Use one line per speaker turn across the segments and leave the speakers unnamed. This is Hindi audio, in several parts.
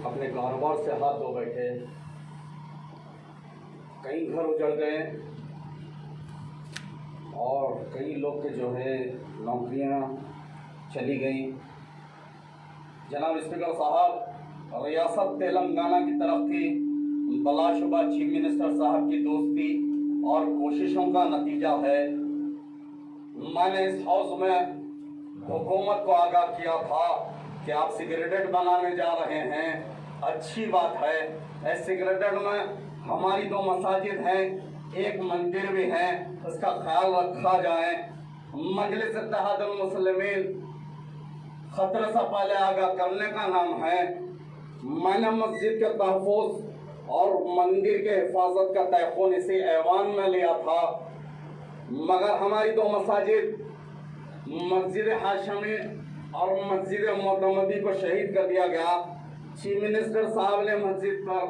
अपने कारोबार से हाथ धो बैठे। कई घर उजड़ गए और कई लोग के जो है नौकरियां चली गई। जनाब स्पीकर साहब, रियासत तेलंगाना की तरफ थी, बलाशुबा चीफ मिनिस्टर साहब की दोस्ती और कोशिशों का नतीजा है। मैंने इस हाउस में हुकूमत को आगाह किया था कि आप सिक्रेटेरिएट बनाने जा रहे हैं, अच्छी बात है। इस सिक्रेटेरिएट में हमारी 2 मसाजिद हैं, एक मंदिर भी है, उसका ख्याल रखा जाए। मजलिस इत्तेहादुल मुस्लिमीन खतरे से पहले आगाह करने का नाम है। मैंने मस्जिद के तहफ़्फ़ुज़ और मंदिर के हिफाजत का तयक़ुन इसी ऐवान में लिया था, मगर हमारी 2 मसाजिद मस्जिद हाशमी और मस्जिद मोतमदी को शहीद कर दिया गया। चीफ मिनिस्टर साहब ने मस्जिद पर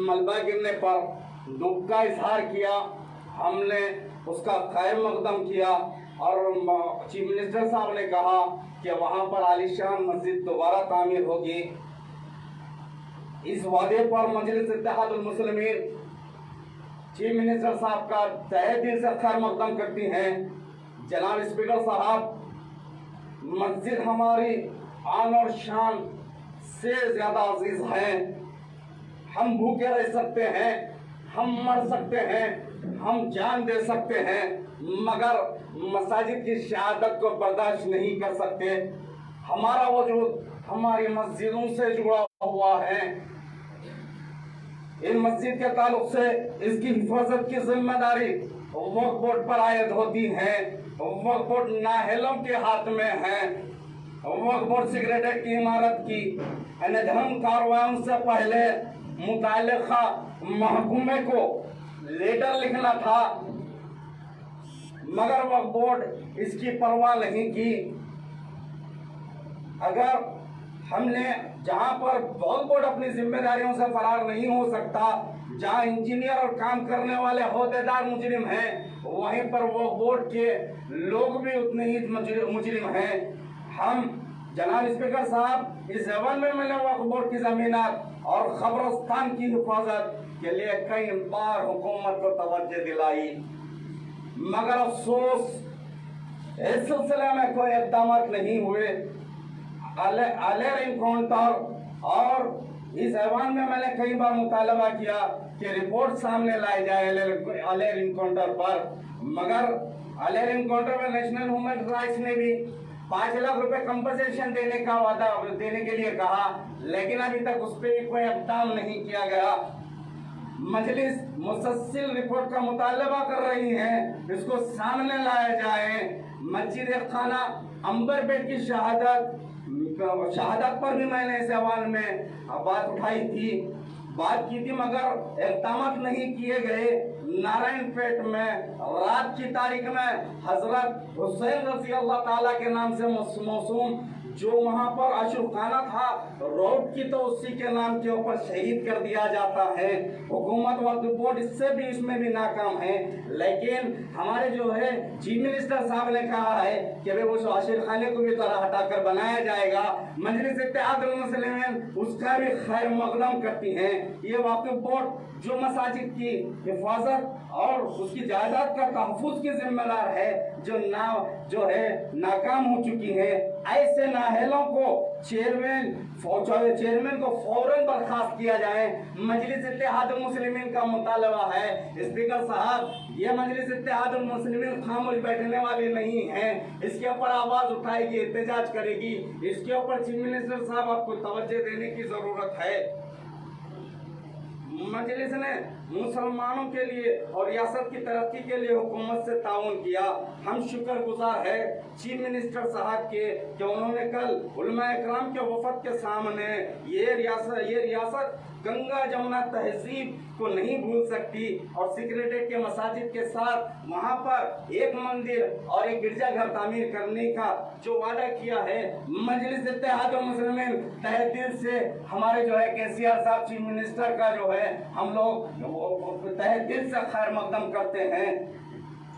मलबा गिरने पर दुख का इजहार किया, हमने उसका खैर मकदम किया और चीफ मिनिस्टर साहब ने कहा कि वहाँ पर आलीशान मस्जिद दोबारा तामीर होगी। इस वादे पर मजलिस इत्तेहादुल मुस्लिमीन चीफ मिनिस्टर साहब का तहे दिल से खैर मकदम करती हैं। जनाब स्पीकर साहब, मस्जिद हमारी आन और शान से ज़्यादा अजीज है। हम भूखे रह सकते हैं, हम मर सकते हैं, हम जान दे सकते हैं, मगर मसाजिद की शहादत को बर्दाश्त नहीं कर सकते। हमारा वजूद हमारी मस्जिदों से जुड़ा हुआ है। इन मस्जिद के ताल्लुक से इसकी हिफाजत की जिम्मेदारी वक्फ बोर्ड पर आयद होती है। वक्फ बोर्ड नाअहलों के हाथ में है। वक्फ बोर्ड सेक्रेटेरिएट की इमारत की अनधर्म कार्रवाइयों से पहले मुताल्लिका महकमे को लेटर लिखना था, मगर वक्फ बोर्ड इसकी परवाह नहीं की। अगर हमने जहां पर वक्फ बोर्ड अपनी जिम्मेदारियों से फरार नहीं हो सकता, जहां इंजीनियर और काम करने वाले ओहदेदार मुजरिम हैं, वहीं पर वक्फ बोर्ड के लोग भी उतने ही मुजरिम हैं। हम जनाब स्पीकर साहब, इस जबान में मैंने वक्फ बोर्ड की जमीनात और खबरस्तान की हिफाजत के लिए कई बार हुकूमत को तवज्जो दिलाई, मगर अफसोस इस सिलसिले में कोई इक़दाम नहीं हुए। अलेर इनकाउंटर और इस ऐवान में मैंने कई बार मुतालबा किया कि रिपोर्ट सामने लाई जाए अलेर इनकाउंटर पर, मगर अलेर इनकाउंटर में नेशनल ह्यूमन राइट्स ने भी 5 लाख रुपए कंपनसेशन देने का वादा देने के लिए कहा, लेकिन अभी तक उस पर भी कोई इक़दाम नहीं किया गया। मजलिस मुसलसल रिपोर्ट का मुतालबा कर रही है, इसको सामने लाया जाए। मस्जिद खाना अंबरपेट की शहादत पर भी मैंने इस अवान में बात उठाई थी, बात की थी, मगर इक़दाम नहीं किए गए। नारायणपेट में रात की तारीख में हजरत हुसैन रज़ी अल्लाह ताला के नाम से मौसूम जो वहाँ पर अशरखाना था, रोड की तो उसी के नाम के ऊपर शहीद कर दिया जाता है। हुकूमत वक्फ बोर्ड इसमें भी नाकाम है। लेकिन हमारे जो है चीफ मिनिस्टर साहब ने कहा है कि भाई वो अशरखाने को भी तरह हटाकर बनाया जाएगा। मजलिस इत्तेहादुल मुस्लिमीन उसका भी खैर मकदम करती हैं। ये वक्फ बोर्ड जो मसाजिद की हिफाजत और उसकी जायदाद का तहफ़्फ़ुज़ की जिम्मेदार है, जो है नाकाम हो चुकी है। ऐसे नाअहलों को चेयरमैन को फौरन बर्खास्त किया जाए। मजलिस इत्तेहादुल मुस्लिमीन का मुतालबा है। स्पीकर साहब, ये मजलिस इत्तेहादुल मुस्लिमीन खामोश बैठने वाली नहीं है, इसके ऊपर आवाज उठाएगी, एहतजाज करेगी। इसके ऊपर चीफ मिनिस्टर साहब आपको तवज्जो देने की जरूरत है। मजलिस ने मुसलमानों के लिए और रियासत की तरक्की के लिए हुकूमत से ताउन किया। हम शुक्रगुजार है चीफ मिनिस्टर साहब के कि उन्होंने कल उलमा इकराम के वफद के सामने ये रियासत गंगा जमुना तहजीब को नहीं भूल सकती और सेक्रेटेरिएट के मसाजिद के साथ वहाँ पर एक मंदिर और एक गिरजाघर तामीर करने का जो वादा किया है, मजलिस इत्तेहादुल मुस्लिमीन तहे दिल से हमारे जो है केसीआर साहब चीफ मिनिस्टर का जो है हम लोग तहे दिल से खैर मकदम करते हैं।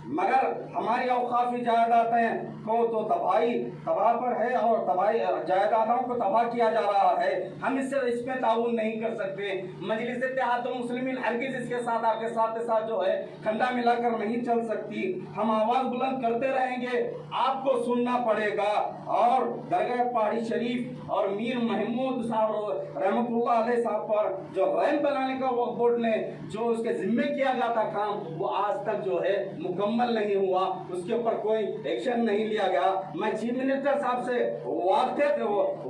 मगर हमारी अवकाफी जायदादें को तो तबाह पर है और तबाही जायदादों को तबाह किया जा रहा है। हम इसमें ताउन नहीं कर सकते। मजलिस इत्तेहादुल मुस्लिमीन हरगिज़ इसके साथ आपके साथ जो है खंडा मिलाकर नहीं चल सकती। हम आवाज बुलंद करते रहेंगे, आपको सुनना पड़ेगा। और दरगाह पहाड़ी शरीफ और मीर महमूद साहब रहमतुल्लाह अलैह साहब पर जो रैंप बनाने का वक्फ बोर्ड ने जो उसके जिम्मे किया गया था काम, वो आज तक जो है मुकम्मल नहीं हुआ, उसके ऊपर कोई एक्शन नहीं लिया गया। मैं चीफ मिनिस्टर साहब से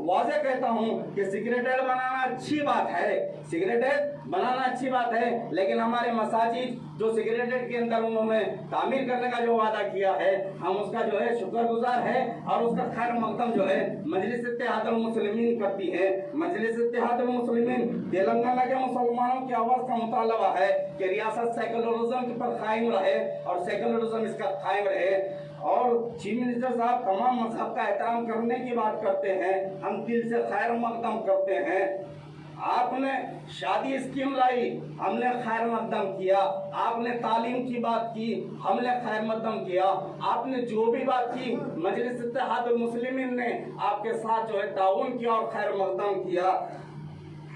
वाज़े कहता हूँ कि सिक्रेटेरिएट बनाना अच्छी बात है, सिक्रेटेरिएट बनाना अच्छी बात है, लेकिन हमारे मसाजिद जो सिक्रेटेरिएट के अंदर उन्होंने तामीर करने का जो वादा किया है, हम उसका जो है शुक्रगुजार है और उसका खैर मकदम जो है मजलिस इत्तेहादुल मुस्लिमीन करती है। मजलिस इत्तेहादुल मुस्लिमीन तेलंगाना के मुसलमानों की आवाज का मुतालबा है कि रियासत सेकुलरिज्म पर कायम रहे और सेकुलरिज्म इसका कायम रहे। और चीफ मिनिस्टर साहब तमाम मजहब का एहतराम करने की बात करते हैं, हम दिल से खैर मकदम करते हैं। आपने शादी स्कीम लाई, हमने खैर मकदम किया। आपने तालीम की बात की, हमने खैर मकदम किया। आपने जो भी बात की मजलिस इत्तेहादुल मुस्लिमीन ने आपके साथ जो है ताउन किया और खैर मकदम किया।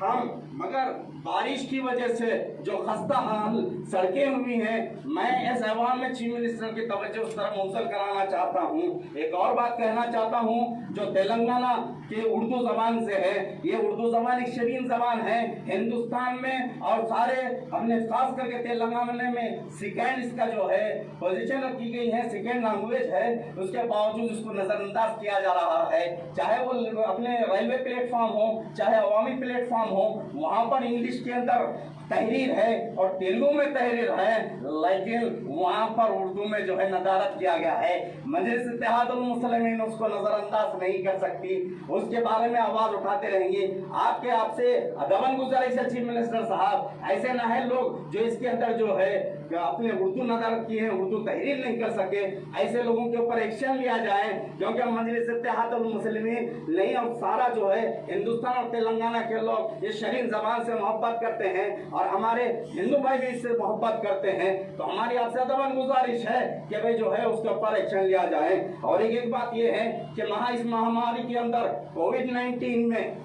हम मगर बारिश की वजह से जो खस्ता हाल सड़कें हुई हैं, मैं इस ऐवान में चीफ मिनिस्टर की तवज्जो उस तरफ मुंसल कराना चाहता हूँ। एक और बात कहना चाहता हूँ जो तेलंगाना के उर्दू जबान से है, ये उर्दू जबान एक शरीन जबान है हिंदुस्तान में और सारे हमने खास करके तेलंगाना में सेकेंड इसका जो है पोजीशन रखी गई है, सेकेंड लैंग्वेज है, उसके बावजूद इसको नजरअंदाज किया जा रहा है। चाहे वो अपने रेलवे प्लेटफॉर्म हो, चाहे अवामी प्लेटफॉर्म हो, वहां पर इंग्लिश के अंदर तहरीर है और तेलुगु में तहरीर है, लेकिन वहां पर उर्दू में जो है नदारत किया गया है। मजलिस इत्तेहादुल मुस्लिमीन उसको नजरअंदाज नहीं कर सकती, उसके बारे में आवाज उठाते रहेंगे। आपसे अदबन गुजारिश है चीफ मिनिस्टर साहब, ऐसे ना है लोग जो इसके अंदर जो है अपने उर्दू नदारत की है, उर्दू तहरीर नहीं कर सके, ऐसे लोगों के ऊपर एक्शन लिया जाए, क्योंकि मजलिस इत्तेहादुल मुस्लिमीन नहीं और सारा जो है हिंदुस्तान और तेलंगाना के लोग ये शरीन जबान से मोहब्बत करते हैं और हमारे हिंदू भाई भी इससे मोहब्बत करते हैं। तो हमारी आपसे अदबन गुजारिश है कि भाई जो है उसके ऊपर एक्शन लिया जाए। और एक बात ये है कि इस महामारी के अंदर कोविड-19 में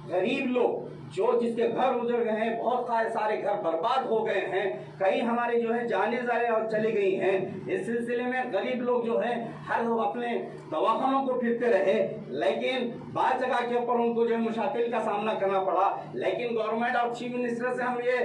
गरीब लोग जो जिसके घर उजड़ गए हैं, बहुत सारे घर बर्बाद हो गए हैं, कई हमारे जो है जाने जाए और चली गई हैं। इस सिलसिले में गरीब लोग जो है हर लोग अपने दवाखानों को फिरते रहे, लेकिन बाद जगह के ऊपर उनको जो है मुश्किल का सामना करना पड़ा। लेकिन गवर्नमेंट और चीफ मिनिस्टर से हम ये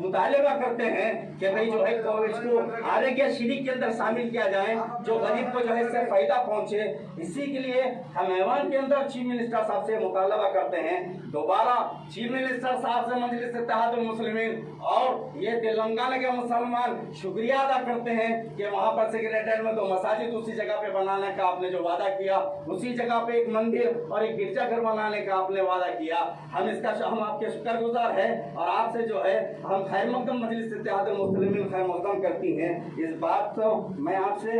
मुतालबा करते हैं कि भाई जो है इसको आरोग्य श्री के अंदर शामिल किया जाए, जो गरीब को जो है इससे फायदा पहुंचे। इसी के लिए हम ऐवान के अंदर चीफ मिनिस्टर साहब से मुतालबा करते हैं, दोबारा चीफ मिनिस्टर साहब से मजलिस इत्तेहादुल मुस्लिमीन और ये तेलंगाना के मुसलमान शुक्रिया अदा करते हैं कि वहां पर सेक्रेटेरिएट में 2 मसाजिद उसी जगह पे बनाने का आपने जो वादा किया, उसी जगह पे एक मंदिर और एक गिरजाघर बनाने का आपने वादा किया। हम आपके शुक्रगुजार हैं और आपसे जो है हम खैर मकदम मजलिस इत्तेहादुल मुस्लिमीन खैर मकदम करती हैं। इस बात को मैं आपसे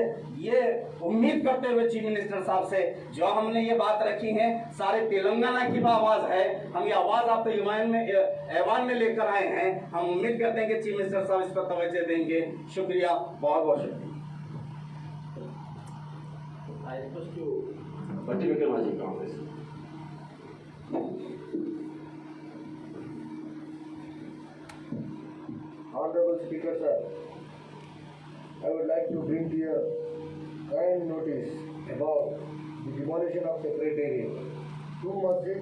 ये उम्मीद करते हुए चीफ मिनिस्टर साहब से जो हमने ये बात रखी है, सारे तेलंगाना की आवाज है, हम ये आवाज आप ऐवान में लेकर आए हैं। हम उम्मीद करते हैं कि चीफ मिनिस्टर साहब इस पर तवज्जो देंगे। शुक्रिया, बहुत बहुत शुक्रिया।
Honorable Speaker Sir, I would like to bring to your kind notice about the demolition of Secretariat. 2 masjid,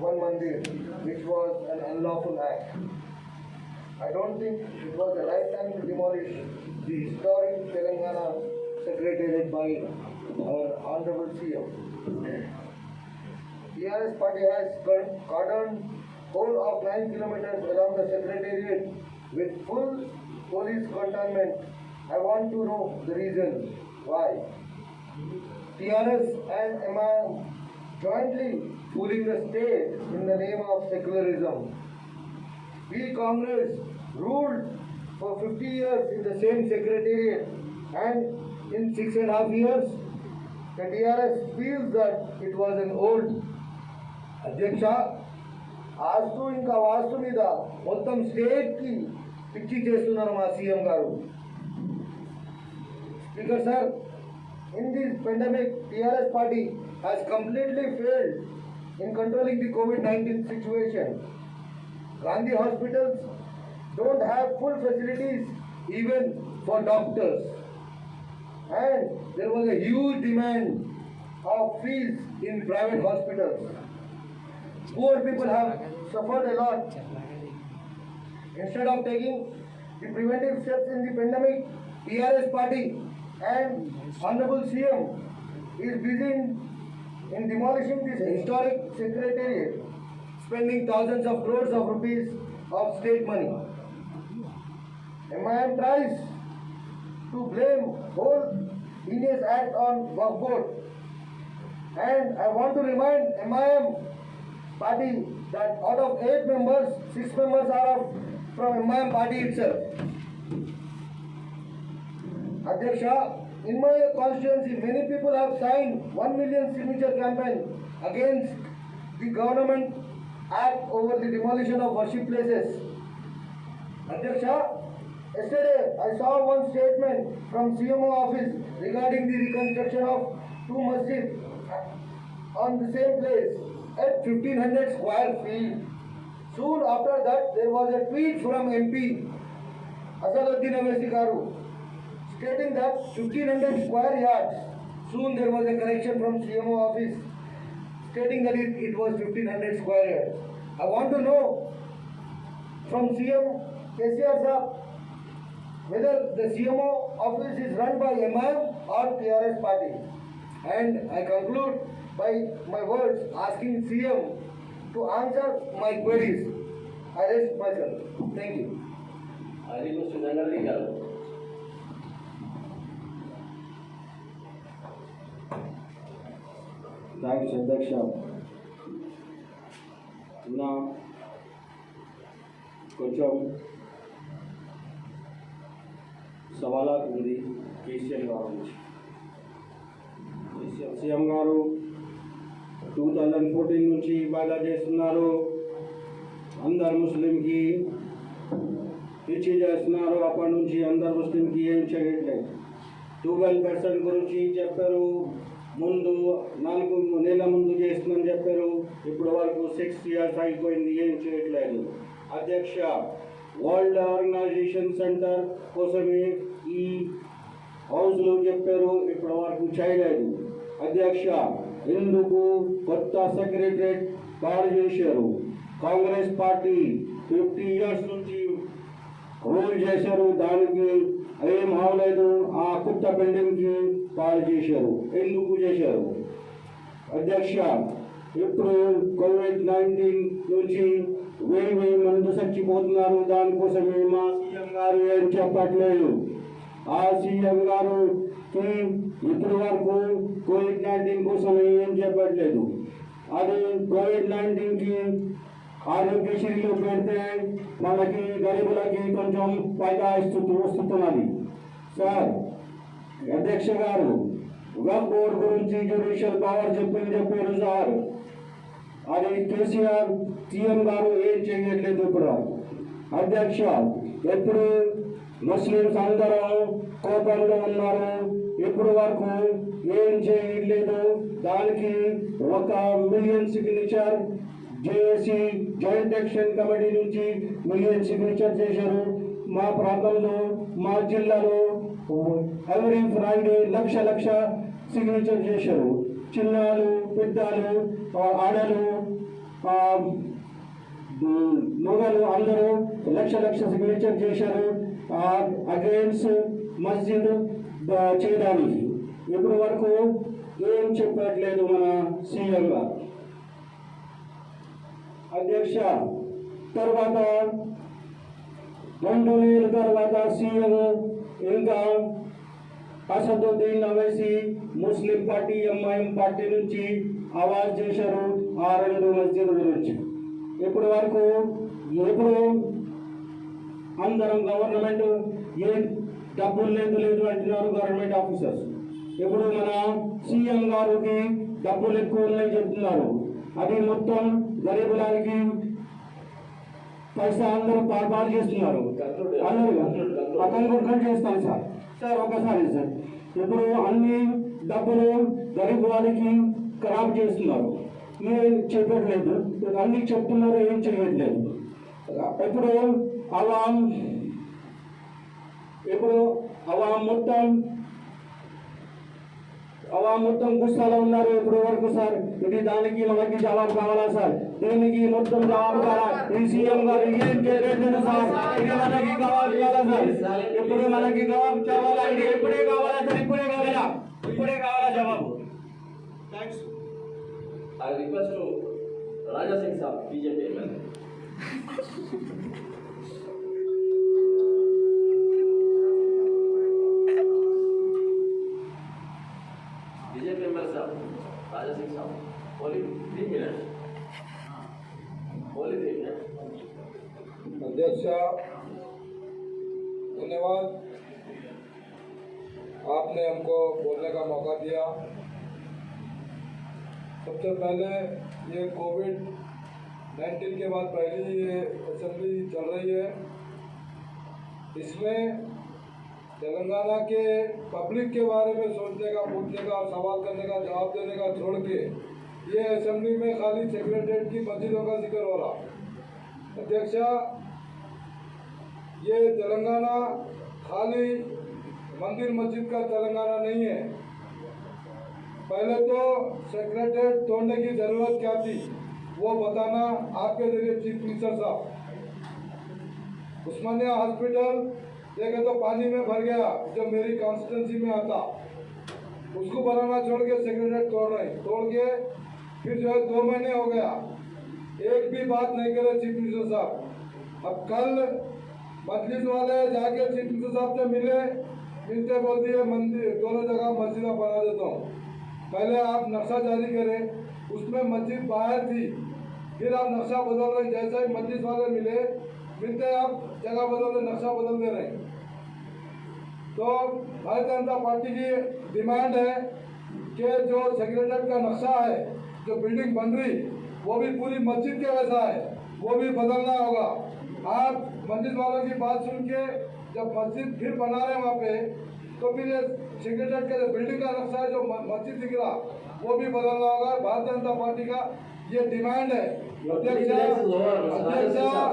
one mandir, which was an unlawful act. I don't think it was the right time to demolish the historic Telangana Secretariat by our Honorable CM. TRS party has cordoned whole of 9 kilometers along the Secretariat with full police cantonment. I want to know the reason why. TRS and MI jointly fooling the state in the name of secularism. We Congress ruled for 50 years in the same Secretariat, and in 6.5 years, the TRS feels that it was an old. అధ్యక్ష, ఆస్తు ఇంకా వాస్తు మీద మొత్తం స్టేట్ కి పిచ్చి చేస్తున్నారు మా సీఎం గారు. Speaker sir, in this pandemic, TRS party has completely failed in controlling the COVID-19 situation. Gandhi hospitals don't have full facilities even for doctors. And there was a huge demand of fees in private hospitals. Poor people have suffered a lot. Instead of taking the preventive steps in the pandemic, TRS party and Honorable CM is busy in demolishing this historic secretariat, spending thousands of crores of rupees of state money. MIM tries to blame whole heinous act on Waqf Board, and I want to remind MIM party that out of 8 members, 6 members are from MIM party itself. Adyaksha, in my constituency, many people have signed 1 million signature campaign against the government act over the demolition of worship places. Adyaksha, yesterday I saw one statement from CMO office regarding the reconstruction of 2 masjids on the same place at 1500 square feet. Soon after that, there was a tweet from MP Asaduddin Owaisi Garu stating that 1500 square yards. Soon there was a correction from CMO office stating that it was 1500 square yards. I want to know from CM KCR sir whether the CMO office is run by MIM or TRS party. And I conclude by my words asking CM to answer my queries. I rest myself. Thank you.
Aribu Sunangalli garu.
Thanks అధ్యక్ష. నా కొంచెం సవాలాలు ఉంది కేసీఆర్ గారు నుంచి. సీఎం గారు 2014 నుంచి వాయిదా చేస్తున్నారు. అందరు ముస్లింకి పిచ్చి చేస్తున్నారు. అప్పటి నుంచి అందరు ముస్లింకి ఏం చేయట్లేదు. 12% గురించి చెప్పారు. ముందు 4 నెలల ముందు చేస్తుందని చెప్పారు. ఇప్పుడు వరకు 6 years అయిపోయింది, ఏం చేయట్లేదు. అధ్యక్ష, వరల్డ్ ఆర్గనైజేషన్ సెంటర్ కోసమే ఈ హౌస్లో చెప్పారు, ఇప్పటి వరకు చేయలేదు. అధ్యక్ష, ఎందుకు కొత్త సెక్రటరేట్ తయారు చేశారు? కాంగ్రెస్ పార్టీ 50 years నుంచి రూల్ చేశారు, దానికి ఏం అవలేదు. ఆ కొత్త బిల్డింగ్కి తయారు చేశారు, ఎందుకు చేశారు? అధ్యక్ష, ఇప్పుడు COVID-19 నుంచి 1000 మంది చచ్చిపోతున్నారు. దానికోసమే మా సీఎం గారు ఏం చెప్పట్లేదు. ఆ సీఎం గారుకి ఇప్పటి వరకు COVID-19 కోసం ఏం చెప్పట్లేదు. అది COVID-19కి ఆరోగ్యశ్రీలో పెడితే మనకి గరీబులకి కొంచెం ఫైదా వస్తున్నది. సార్ అధ్యక్ష గారు, వక్ఫ్ బోర్డు గురించి జ్యుడిషియల్ పవర్ చెప్పారు సార్. అది కేసీఆర్ సీఎం గారు ఏం చేయట్లేదు ఇప్పుడు. అధ్యక్ష, ఎప్పుడు ముస్లిమ్స్ అందరూ కోపంలో ఉన్నారు, ఇప్పుడు వరకు ఏం చేయట్లేదు. దానికి 1 million signature JAC joint action committee నుంచి 1 million సిగ్నేచర్ చేశారు. మా ప్రాంతంలో, మా జిల్లాలో ఎవ్రీ ఫ్రైడే లక్ష సిగ్నేచర్ చేశారు. చిన్నాలు, పెద్దలు, ఆడలు, మొగలు అందరూ లక్ష సిగ్నేచర్ చేశారు అగేన్స్ట్ మస్జిద్ చేయడానికి. ఇప్పటి వరకు ఏం చెప్పట్లేదు మన సీఎం గారు. అధ్యక్ష, తర్వాత 2 నెలల తర్వాత సీఎం ఇంకా Asaduddin Owaisi Muslim party MIM party నుంచి ఆవాజ్ చేశారు ఆ 2 మస్జిద్ గురించి. ఇప్పటి వరకు ఎప్పుడు అందరం గవర్నమెంట్ ఏం డబ్బులు లేదు అంటున్నారు గవర్నమెంట్ ఆఫీసర్స్. ఇప్పుడు మన సీఎం గారికి డబ్బులు ఎక్కువ ఉన్నాయని చెప్తున్నారు. అది మొత్తం గరీబులకి పైసా అందరూ పాడు చేస్తున్నారు. కంక్లూడ్ చేస్తాను సార్. సార్ ఒకసారి సార్, ఇప్పుడు అన్ని డబ్బులు గరీబ్ వాళ్ళకి ఖరాబ్ చేస్తున్నారు. ఏం చెప్పట్లేదు, అన్ని చెప్తున్నారు, ఏం చేయట్లేదు. ఇప్పుడు అలా మొత్తం గుస్తాలో ఉన్నారు ఇప్పుడు వరకు సార్. ఇది దానికి మనకి జవాబు కావాలా సార్? దీనికి మొత్తం జవాబు కావాలా? ఈ సీఎం గారు ఏం చేయలేదు సార్, ఇది మనకి జవాబు కావాలా సార్? ఇప్పుడు మనకి జవాబు కావాలా? ఇది ఎప్పుడే కావాలా సార్? ఇప్పుడే కావాలా జవాబు? Thanks.
I request to Raja Singh Saab, BJP MLA. BJP MLA Saab, Raja Singh Saab, only 3 minutes. Only 3 minutes.
अध्यक्ष धन्यवाद, आपने हमको बोलने का मौका दिया। सबसे पहले ये कोविड-19 के बाद पहली ये असेंबली चल रही है, इसमें तेलंगाना के पब्लिक के बारे में सोचने का, पूछने का, सवाल करने का, जवाब देने का छोड़ के ये असेंबली में खाली सेक्रेटरीट की मस्जिदों का जिक्र हो रहा। अध्यक्ष, ये तेलंगाना खाली मंदिर मस्जिद का तेलंगाना नहीं है। पहले तो सेक्रेटरीट तोड़ने की जरूरत क्या थी वो बताना आपके जरिए चीफ मिनिस्टर साहब। उस्मानिया हॉस्पिटल देखे तो पानी में भर गया, जो मेरी कॉन्स्टिट्यूंसी में आता, उसको बनाना छोड़ के सेक्रेटरीट तोड़ के फिर जो है 2 महीने हो गया, एक भी बात नहीं करे चीफ मिनिस्टर साहब। अब कल मजलिस वाले जाके चीफ मिनिस्टर साहब से मिलते बोल दिए मंदिर दोनों जगह मस्जिदा बना देता हूँ। पहले आप नक्शा जारी करें, उसमें मस्जिद बाहर थी, फिर आप नक्शा बदल रहे, जैसे ही मस्जिद वाले मिलते आप जगह बदल रहे, नक्शा बदल दे रहे। तो भारतीय जनता पार्टी की डिमांड है कि जो सेक्रेटरीट का नक्शा है, जो बिल्डिंग बन रही, वो भी पूरी मस्जिद के वैसा है, वो भी बदलना होगा। आप मस्जिद वालों की बात सुन के जब मस्जिद फिर बना रहे हैं वहाँ पे, तो फिर ये सेक्रेटरीट का जो बिल्डिंग का नक्शा है, जो मस्जिद दिख रहा, वो भी बदलना होगा। भारतीय जनता पार्टी का ये डिमांड है। अध्यक्ष,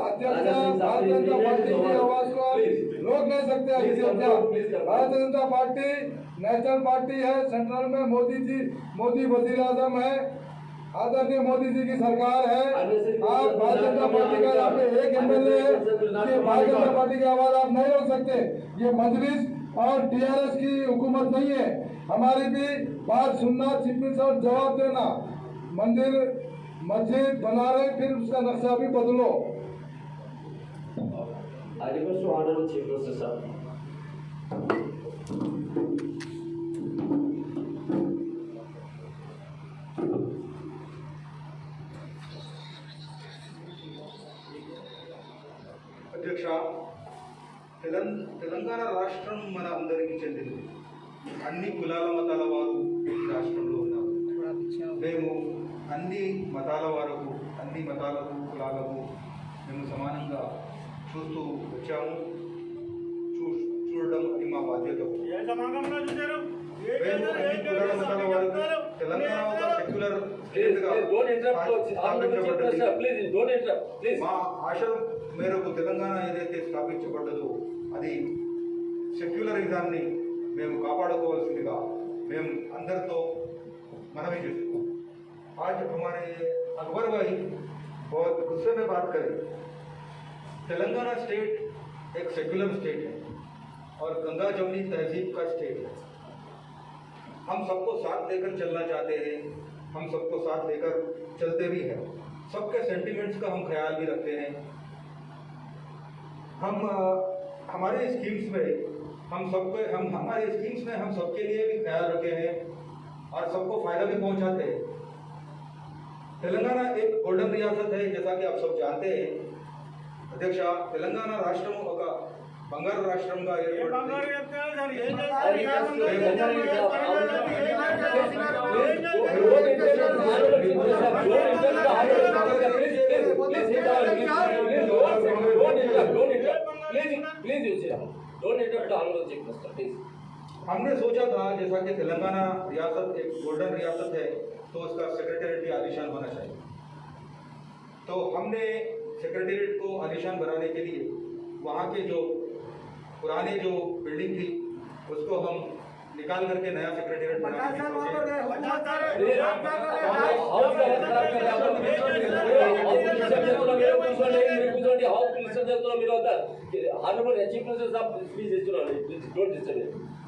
भारतीय जनता पार्टी की आवाज को रोक नहीं सकते। Bharatiya Janata party national party है, सेंट्रल में मोदी वजीर आजम है, आदरणीय मोदी जी की सरकार है। आप भारतीय जनता पार्टी का यहाँ पे एक एमएलए है, भारतीय जनता पार्टी की आवाज आप नहीं रोक सकते। ये मजलिस और टीआरएस की हुकूमत नहीं है, हमारी भी बात सुनना, चीफ मिनिस्टर जवाब देना। मंदिर मस्जिद बना रहे, फिर उसका नक्शा भी बदलो।
I request to Honorable Chief Minister Sir.
అధ్యక్ష, తెలంగాణ రాష్ట్రం మన అందరికీ చెందింది. అన్ని కులాల మతాల వారు ఈ రాష్ట్రంలో ఉన్నారు. మేము అన్ని మతాల వారకు, అన్ని మతాలకు, కులాలకు మేము సమానంగా చూస్తూ వచ్చాము. చూడడం అది మా బాధ్యత. మేము అన్ని కులాల మతాల వారికి తెలంగాణ ఒక సెక్యులర్ స్టేట్గా స్థాపించబడ్డది. మా ఆశ మేరకు తెలంగాణ ఏదైతే స్థాపించబడ్డదో అది సెక్యులరిజాన్ని మేము కాపాడుకోవాల్సిందిగా మేము అందరితో మనవి చేస్తున్నాం. आज हमारे अकबर भाई बहुत गुस्से में बात करें। तेलंगाना स्टेट एक सेक्युलर स्टेट है और गंगा जमुनी तहजीब का स्टेट है। हम सबको साथ लेकर चलना चाहते हैं, हम सबको साथ लेकर चलते भी हैं, सबके सेंटिमेंट्स का हम ख्याल भी रखते हैं। हम हमारे स्कीम्स में हमारे स्कीम्स में हम सबके लिए भी ख्याल रखे हैं और सबको फायदा भी पहुंचाते हैं। तेलंगाना एक गोल्डन रियासत है, जैसा कि आप सब जानते हैं। अध्यक्ष, तेलंगाना राष्ट्र ఒక బంగారు రాష్ట్రంగా हमने सोचा था जैसा कि तेलंगाना रियासत एक गोल्डन रियासत है तो उसका सेक्रेटेरिएट भी आलीशान होना चाहिए। तो हमने सेक्रेटेरिएट को आलीशान बनाने के लिए वहाँ के जो पुराने जो बिल्डिंग थी उसको हम निकाल करके नया सेक्रेटेरिएट बनाने की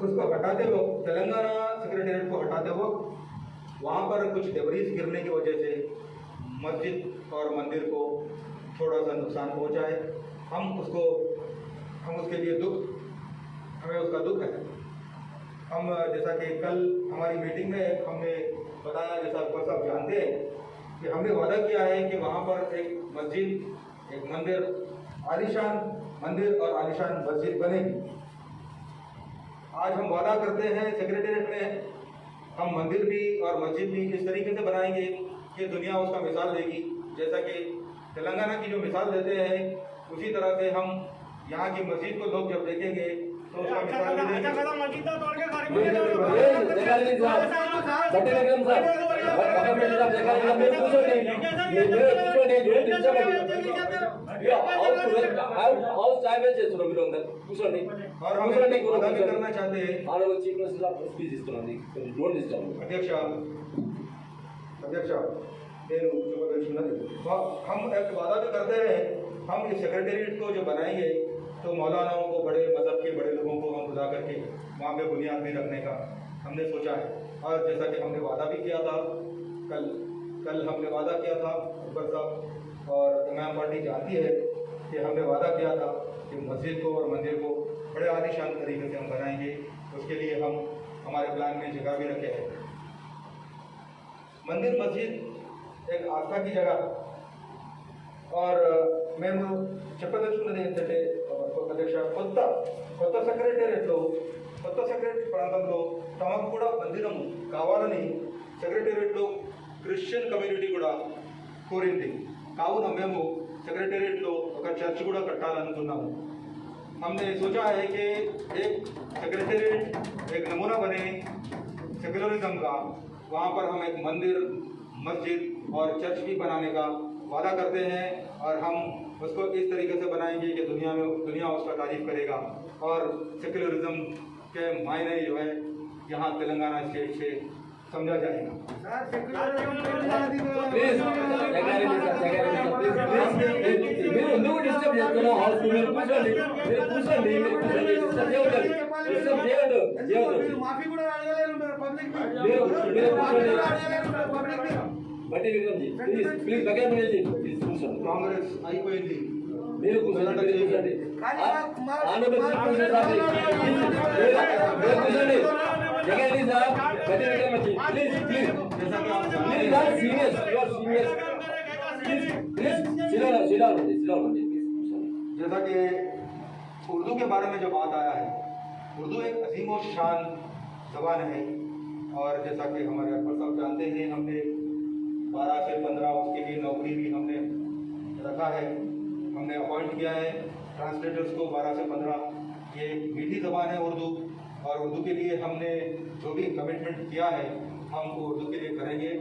उसको हटाते हुए तेलंगाना सेक्रेटेरिएट को हटाते हुए वहाँ पर कुछ डेब्रीज गिरने की वजह से मस्जिद और मंदिर को थोड़ा सा नुकसान पहुँचा है। हम उसके लिए हमें उसका दुख है। हम जैसा कि कल हमारी मीटिंग में हमने बताया, जैसा आप सब जानते हैं कि हमने वादा किया है कि वहाँ पर एक मस्जिद, एक मंदिर, आलीशान मंदिर और आलीशान मस्जिद बनेगी। आज हम वादा करते हैं सेक्रेटेरिएट में हम मंदिर भी और मस्जिद भी इस तरीके से बनाएंगे कि दुनिया उसका मिसाल देगी। जैसा कि तेलंगाना की जो मिसाल देते हैं उसी तरह से हम यहाँ की मस्जिद को लोग जब देखेंगे तो उसका मिसाल भी करना चाहते हैं। अध्यक्ष हम एक वादा भी करते हैं, हम इस सेक्रेटेरिएट को जो बनाएंगे तो मौलानाओं को, बड़े मजहब के बड़े लोगों को हम बुला करके वहाँ पे बुनियाद भी रखने का हमने सोचा है। और जैसा कि हमने वादा भी किया था, कल हमने वादा किया था, अकबर साहब और इमाम पार्टी जानती है कि हमने वादा किया था कि मस्जिद को और मंदिर को बड़े आलीशान तरीके से हम बनाएंगे। उसके लिए हम हमारे प्लान में जगह भी रखे हैं। मंदिर मस्जिद एक आस्था की जगह और మేము చెప్పదలుచుకున్నది ఏంటంటే అధ్యక్ష కొత్త సెక్రటేరియట్ ప్రాంతంలో తమకు కూడా మందిరం కావాలని సెక్రటేరియట్లో క్రిస్టియన్ కమ్యూనిటీ కూడా కోరింది। కావున మేము సెక్రటేరియట్లో ఒక చర్చ్ కూడా కట్టాలనుకున్నాము। हमने सोचा है कि एक सेक्रेटेरिएट एक नमूना बने सेक्युलरिज्म का, वहाँ पर हम एक मंदिर, मस्जिद और चर्च भी बनाने का वादा करते हैं और हम उसको इस तरीके से बनाएंगे कि दुनिया उसका तारीफ करेगा और सेक्युलरिज्म के मायने जो है यहाँ तेलंगाना स्टेट से समझा जाएगा। కాంగ్రెస్ అయిపోయింది, जैसा कि उर्दू के बारे में जो बात आया है, उर्दू एक अजीम और शान ज़बान है और जैसा कि हमारे अकबर साहब जानते हैं हमने 12 से 15 उसके लिए नौकरी भी हमने रखा है, हमने अपॉइंट किया है ट्रांसलेटर्स को 12 से 15। ये मीठी ज़बान है उर्दू और उर्दू के लिए हमने जो भी कमिटमेंट किया है हम वो उर्दू के लिए करेंगे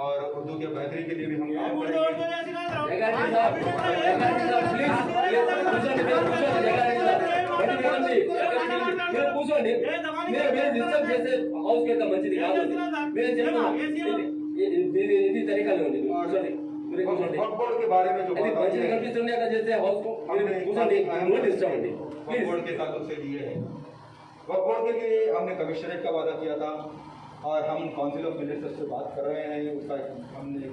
और उर्दू के बेहतरी के लिए भी हम काम करेंगे। बोर्ड के बारे में जो बोर्ड के ताल्लुक से लिए है, वक्फ बोर्ड के लिए हमने कमिश्नरेट का वादा किया था और हम काउंसिल ऑफ मिनिस्टर्स से बात कर रहे हैं, उसका हमने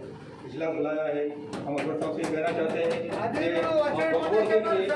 इजलास बुलाया है। हम अकबर साहब से कहना चाहते हैं कि वक्फ बोर्ड के लिए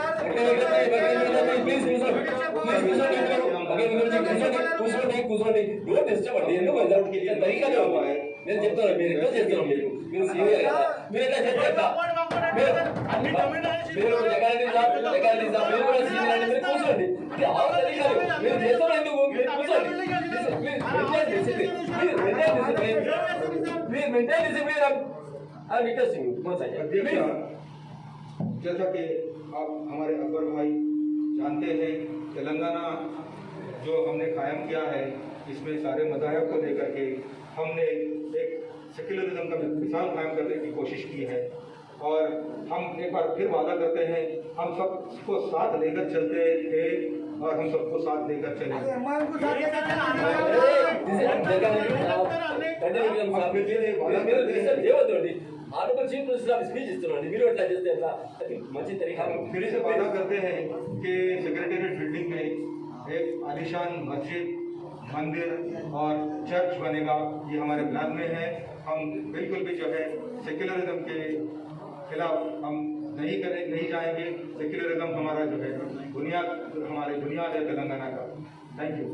जैसा कि आप हमारे अकबर भाई जानते हैं, तेलंगाना जो हमने कायम किया है, इसमें सारे मज़ाहब को लेकर के हमने एक सेक्युलरिज्म का मिसाल कायम करने की कोशिश की है। और हम एक बार फिर वादा करते हैं, हम सबको साथ लेकर चलते थे और हम सबको साथ लेकर चलेंगे।
ఆర్టికల్ చీఫ్ మినిస్టర్ స్పీచ్ ఇస్తున్నాండి మీరు ఎట్లా చేస్తే ఎట్లా అది మంచి తరీకా
हम फिर से वादा करते हैं कि सेक्रेटेरिएट बिल्डिंग में एक आलीशान मस्जिद, मंदिर और चर्च बनेगा। ये हमारे प्लान में है। हम बिल्कुल भी जो है सेक्युलरिज्म के खिलाफ हम नहीं जाएंगे। सेक्युलरिज्म हमारा जो है हमारे बुनियाद है तेलंगाना का। Thank you.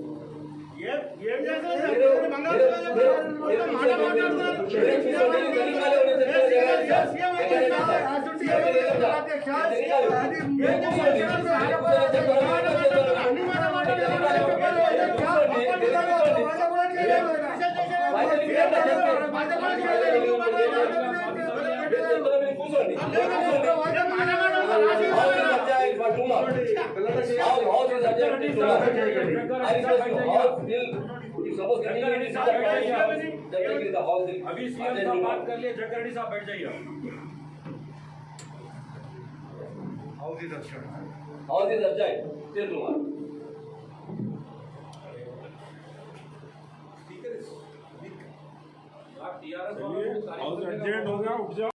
अभी सीएम साहब बात कर लिए, जगरेड्डी साहब बैठ जाइए।
हाउस इज अच्छा।
हाउस इज अच्छा है, फिर तुम्हारा आप टीआरएस वालों को